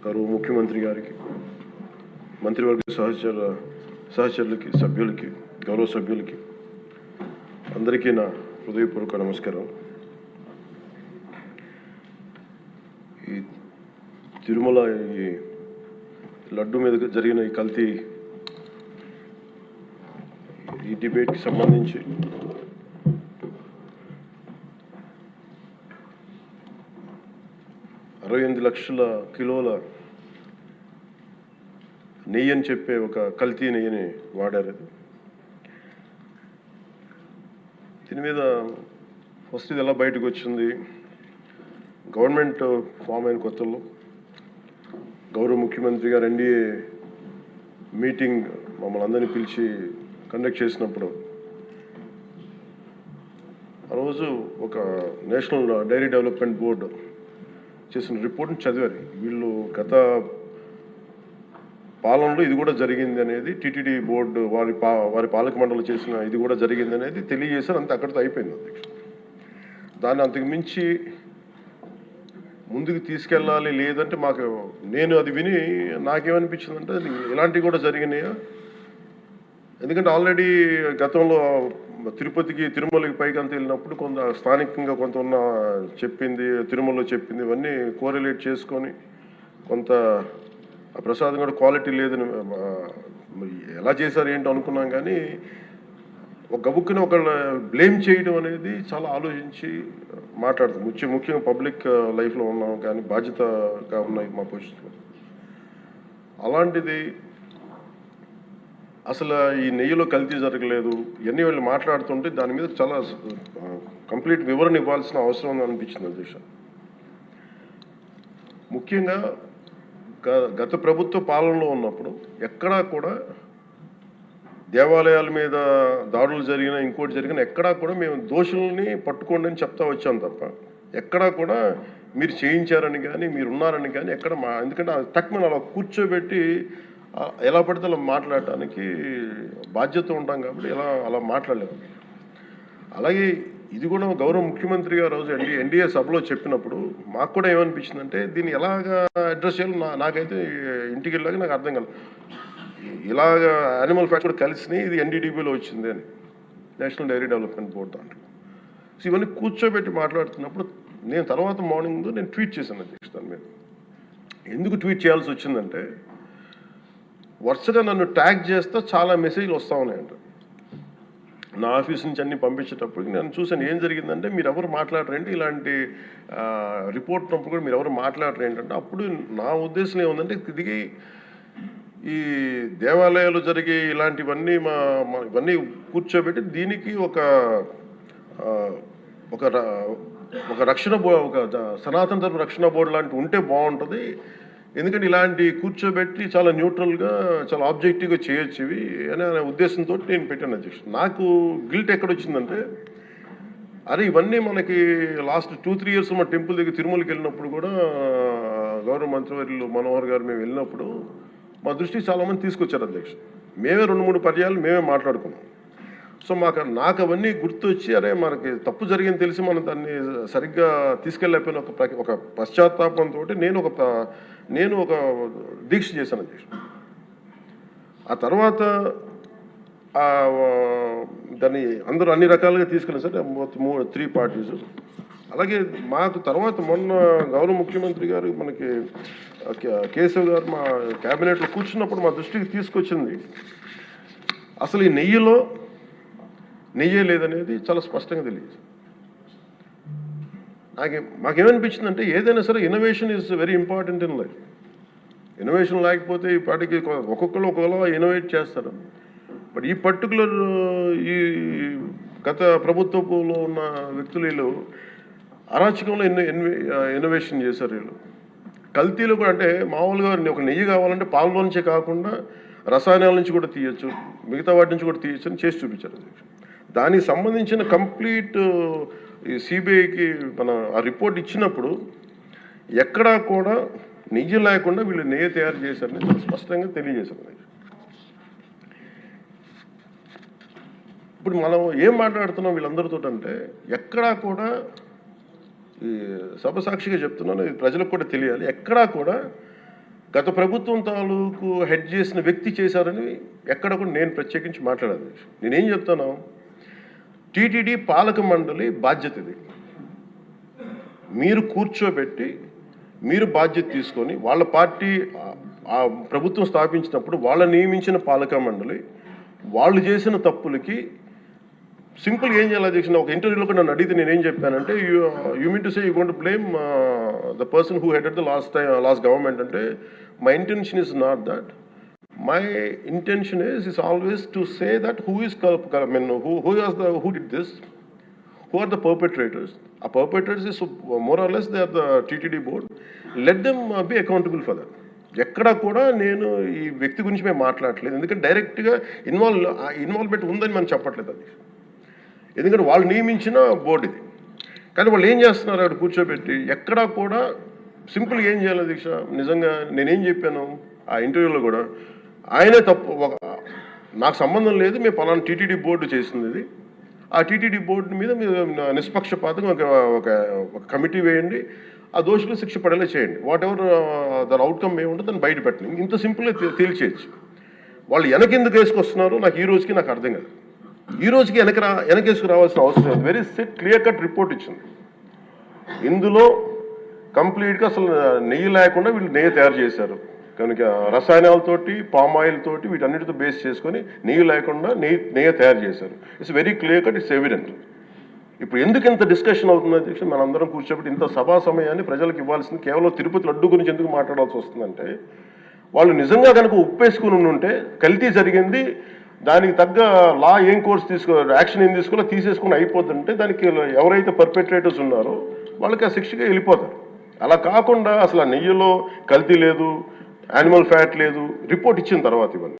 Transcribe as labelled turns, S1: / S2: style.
S1: గౌరవ ముఖ్యమంత్రి గారికి, మంత్రివర్గ సహచరులకి, సభ్యులకి, గౌరవ సభ్యులకి అందరికీ నా హృదయపూర్వక నమస్కారం. ఈ తిరుమల ఈ లడ్డు మీద జరిగిన ఈ కల్తీ ఈ డిబేట్కి సంబంధించి $68 లక్షల కిలోల నెయ్యి అని చెప్పే ఒక కల్తీ నెయ్యిని వాడారు. దీని మీద ఫస్ట్ ఇది ఎలా బయటకు వచ్చింది? గవర్నమెంట్ ఫామ్ అయిన కొత్తలో గౌరవ ముఖ్యమంత్రి గారు ఎన్డీఏ మీటింగ్ మమ్మల్ని అందరినీ పిలిచి కండక్ట్ చేసినప్పుడు ఆ రోజు ఒక నేషనల్ డైరీ డెవలప్మెంట్ బోర్డు చేసిన రిపోర్ట్ని చదివారు. వీళ్ళు గత పాలనలో ఇది కూడా జరిగింది అనేది టీటీడీ బోర్డు వారి పాలక మండలి చేసిన ఇది కూడా జరిగింది అనేది తెలియజేశారు. అంతే, అక్కడితో అయిపోయింది అధ్యక్ష. దాన్ని అంతకు మించి ముందుకు తీసుకెళ్ళాలి. లేదంటే నేను అది విని నాకేమనిపించిందంటే ఇలాంటివి కూడా జరిగినాయా? ఎందుకంటే ఆల్రెడీ గతంలో తిరుమలకి పైకంతా వెళ్ళినప్పుడు కొంత స్థానికంగా కొంత చెప్పింది, తిరుమలలో చెప్పింది ఇవన్నీ కోరిలేట్ చేసుకొని కొంత ఆ ప్రసాదం కూడా క్వాలిటీ లేదని ఎలా చేశారు ఏంటో అనుకున్నాం. కానీ ఒక గబుక్కుని ఒకళ్ళ బ్లేమ్ చేయడం అనేది చాలా ఆలోచించి మాట్లాడుతాం. ముఖ్యంగా పబ్లిక్ లైఫ్లో ఉన్నాం కానీ బాధ్యతగా ఉన్నాయి మా పొజిషన్లో. అలాంటిది అసలు ఈ నెయ్యిలో కల్తీ జరగలేదు ఇవన్నీ వాళ్ళు మాట్లాడుతుంటే దాని మీద చాలా కంప్లీట్ వివరణ ఇవ్వాల్సిన అవసరం ఉంది అనిపించింది అధ్యక్ష. ముఖ్యంగా గత ప్రభుత్వ పాలనలో ఉన్నప్పుడు ఎక్కడా కూడా దేవాలయాల మీద దాడులు జరిగినా ఇంకోటి జరిగినా ఎక్కడా కూడా మేము దోషుల్ని పట్టుకోండి అని చెప్తా వచ్చాం తప్ప ఎక్కడా కూడా మీరు చేయించారని కానీ మీరు ఉన్నారని కానీ ఎక్కడ ఎందుకంటే తక్కువ అలా కూర్చోబెట్టి ఎలా పడితే అలా మాట్లాడటానికి బాధ్యత ఉంటాం కాబట్టి అలా మాట్లాడలేము. అలాగే ఇది కూడా గౌరవ ముఖ్యమంత్రి గారు రోజు ఎన్డీఏ సభలో చెప్పినప్పుడు మాకు కూడా ఏమనిపించిందంటే దీన్ని ఎలాగా అడ్రస్ చేయాలో నాకైతే ఇంటికి వెళ్ళాక నాకు అర్థం కాలేదు. ఇలాగ యానిమల్ ఫ్యాక్ట్ కూడా కలిసి ఇది ఎన్డీడీబీలో వచ్చింది అని నేషనల్ డైరీ డెవలప్మెంట్ బోర్డు దాంట్లో. సో ఇవన్నీ కూర్చోబెట్టి మాట్లాడుతున్నప్పుడు నేను తర్వాత మార్నింగ్ నేను ట్వీట్ చేశాను అధ్యక్ష. దాని మీద ఎందుకు ట్వీట్ చేయాల్సి వచ్చిందంటే వరుసగా నన్ను ట్యాగ్ చేస్తే చాలా మెసేజ్లు వస్తూ ఉన్నాయంట. నా ఆఫీస్ నుంచి అన్ని పంపించేటప్పటికి నేను చూసాను ఏం జరిగిందంటే మీరు ఎవరు మాట్లాడరేంటి, ఇలాంటి రిపోర్ట్ ఉన్నప్పుడు కూడా మీరు ఎవరు మాట్లాడరు ఏంటంటే అప్పుడు నా ఉద్దేశం ఏముందంటే ఇది ఈ దేవాలయాలు జరిగే ఇలాంటివన్నీ ఇవన్నీ కూర్చోబెట్టి దీనికి ఒక రక్షణ ఒక సనాతన ధర్మ రక్షణ బోర్డు లాంటివి ఉంటే బాగుంటుంది. ఎందుకంటే ఇలాంటి కూర్చోబెట్టి చాలా న్యూట్రల్గా చాలా ఆబ్జెక్టివ్గా చేయొచ్చు ఇవి అనే ఉద్దేశంతో నేను పెట్టాను అధ్యక్ష. నాకు గిల్ట్ ఎక్కడొచ్చిందంటే అరే ఇవన్నీ మనకి లాస్ట్ 2-3 ఇయర్స్ మా టెంపుల్ దగ్గర తిరుమలకి వెళ్ళినప్పుడు కూడా గౌరవ మంత్రివర్యులు మనోహర్ గారు మేము వెళ్ళినప్పుడు మా దృష్టికి చాలామంది తీసుకొచ్చారు అధ్యక్ష. మేమే 2-3 పర్యాలు మేమే మాట్లాడుకున్నాం. సో నాకు అవన్నీ గుర్తొచ్చి అరే మనకి తప్పు జరిగింది తెలిసి మనం దాన్ని సరిగ్గా తీసుకెళ్ళకపోయిన ఒక పశ్చాత్తాపంతో నేను ఒక దీక్ష చేశాను అధ్యక్ష. ఆ తర్వాత దాన్ని అందరూ అన్ని రకాలుగా తీసుకెళ్ళారు సార్, 3 పార్టీస్. అలాగే మాకు తర్వాత మొన్న గౌరవ ముఖ్యమంత్రి గారు మనకి కేశవ్ గారు మా క్యాబినెట్లో కూర్చున్నప్పుడు మా దృష్టికి తీసుకొచ్చింది అసలు ఈ నెయ్యిలో నెయ్యే లేదనేది చాలా స్పష్టంగా తెలియదు. మాకేమనిపించిందంటే ఏదైనా సరే innovation is very important in life. Innovation లేకపోతే ఈ పాటికి ఒక్కొక్కరు ఒక్కొక్కలా ఇన్నోవేట్ చేస్తారు. బట్ ఈ పర్టికులర్ ఈ గత ప్రభుత్వంలో ఉన్న వ్యక్తులు వీళ్ళు అరాచకంలో ఇన్నోవేషన్ చేశారు. వీళ్ళు కల్తీలు కూడా అంటే మామూలుగా ఒక నెయ్యి కావాలంటే పాలలో నుంచే కాకుండా రసాయనాల నుంచి కూడా తీయచ్చు, మిగతా వాటి నుంచి కూడా తీయచ్చు అని చేసి చూపించారు. దానికి సంబంధించిన కంప్లీట్ ఈ సిబిఐకి ఆ రిపోర్ట్ ఇచ్చినప్పుడు ఎక్కడా కూడా నెయ్యి లేకుండా వీళ్ళు నెయ్యి తయారు చేశారని స్పష్టంగా తెలియజేశారు. ఇప్పుడు మనం ఏం మాట్లాడుతున్నాం వీళ్ళందరితో అంటే ఎక్కడా కూడా ఈ సభసాక్షిగా చెప్తున్నాను, ఇది ప్రజలకు కూడా తెలియాలి, ఎక్కడా కూడా గత ప్రభుత్వం తాలూకు హెడ్ చేసిన వ్యక్తి చేశారని ఎక్కడ కూడా నేను ప్రత్యేకించి మాట్లాడాను. నేనేం చెప్తాను, టీటీడీ పాలక మండలి బాధ్యత ఇది. మీరు కూర్చోబెట్టి మీరు బాధ్యత తీసుకొని వాళ్ళ పార్టీ ఆ ప్రభుత్వం స్థాపించినప్పుడు వాళ్ళ నియమించిన పాలక మండలి వాళ్ళు చేసిన తప్పులకి సింపుల్ ఏం చేయాలి అధ్యక్ష, ఒక ఇంటర్వ్యూలో కూడా నన్ను అడిగితే నేనేం చెప్పానంటే, you mean to say you going to blame the person who headed the last government అంటే, my intention is not that. My intention is always to say that who did this, who are the perpetrators. A perpetrators is more or less they are the TTD board. Let them be accountable for that. ఎక్కడ కూడా నేను ఈ వ్యక్తి గురించి మేము మాట్లాడలేదు, ఎందుకంటే డైరెక్ట్గా ఇన్వాల్వ్మెంట్ ఉందని మనం చెప్పట్లేదు అది, ఎందుకంటే వాళ్ళు నియమించిన బోర్డు ఇది. కానీ వాళ్ళు ఏం చేస్తున్నారు అక్కడ కూర్చోబెట్టి, ఎక్కడా కూడా సింపుల్గా ఏం చేయాలి దీక్ష, నిజంగా నేనేం చెప్పాను ఆ ఇంటర్వ్యూలో కూడా, ఆయనే తప్పు, నాకు సంబంధం లేదు, మేము పలానా టీటీడీ బోర్డు చేసింది ఇది, ఆ టీటీడీ బోర్డు మీద మీరు నిష్పక్షపాతంగా ఒక కమిటీ వేయండి, ఆ దోషులు శిక్ష పడేలా చేయండి, వాట్ ఎవర్ దాని అవుట్కమ్ ఏముంటుందో దాన్ని బయట పెట్టండి, ఇంత సింపుల్గా తేల్చేయచ్చు. వాళ్ళు వెనకెందుకు వేసుకొస్తున్నారు నాకు ఈ రోజుకి నాకు అర్థం కాదు. ఈ రోజుకి వెనకేసుకు రావాల్సిన అవసరం లేదు. వెరీ క్లియర్ కట్ రిపోర్ట్ ఇచ్చింది. ఇందులో కంప్లీట్గా అసలు నెయ్యి లేకుండా వీళ్ళు నెయ్యి తయారు చేశారు కనుక, రసాయనాలతోటి పామ్ ఆయిల్ తోటి వీటన్నిటితో బేస్ చేసుకొని నెయ్యి లేకుండా నెయ్యి తయారు చేశారు. It's very clear cut, it's evident. ఇప్పుడు ఎందుకు ఇంత డిస్కషన్ అవుతుంది అధ్యక్ష, మనందరం కూర్చోబెట్టి ఇంత సభా సమయాన్ని ప్రజలకు ఇవ్వాల్సింది కేవలం తిరుపతి లడ్డు గురించి ఎందుకు మాట్లాడాల్సి వస్తుందంటే, వాళ్ళు నిజంగా కనుక ఉప్పేసుకుని ఉంటే కల్తీ జరిగింది, దానికి తగ్గ లా ఏం కోర్స్ యాక్షన్ ఏం తీసుకోవాలో తీసేసుకుని అయిపోతుంటే, దానికి ఎవరైతే పర్పెట్రేటర్స్ ఉన్నారో వాళ్ళకి ఆ శిక్షగా వెళ్ళిపోతారు. అలా కాకుండా అసలు ఆ నెయ్యిలో కల్తీ లేదు, యానిమల్ ఫ్యాట్ లేదు, రిపోర్ట్ ఇచ్చిన తర్వాత ఇవన్నీ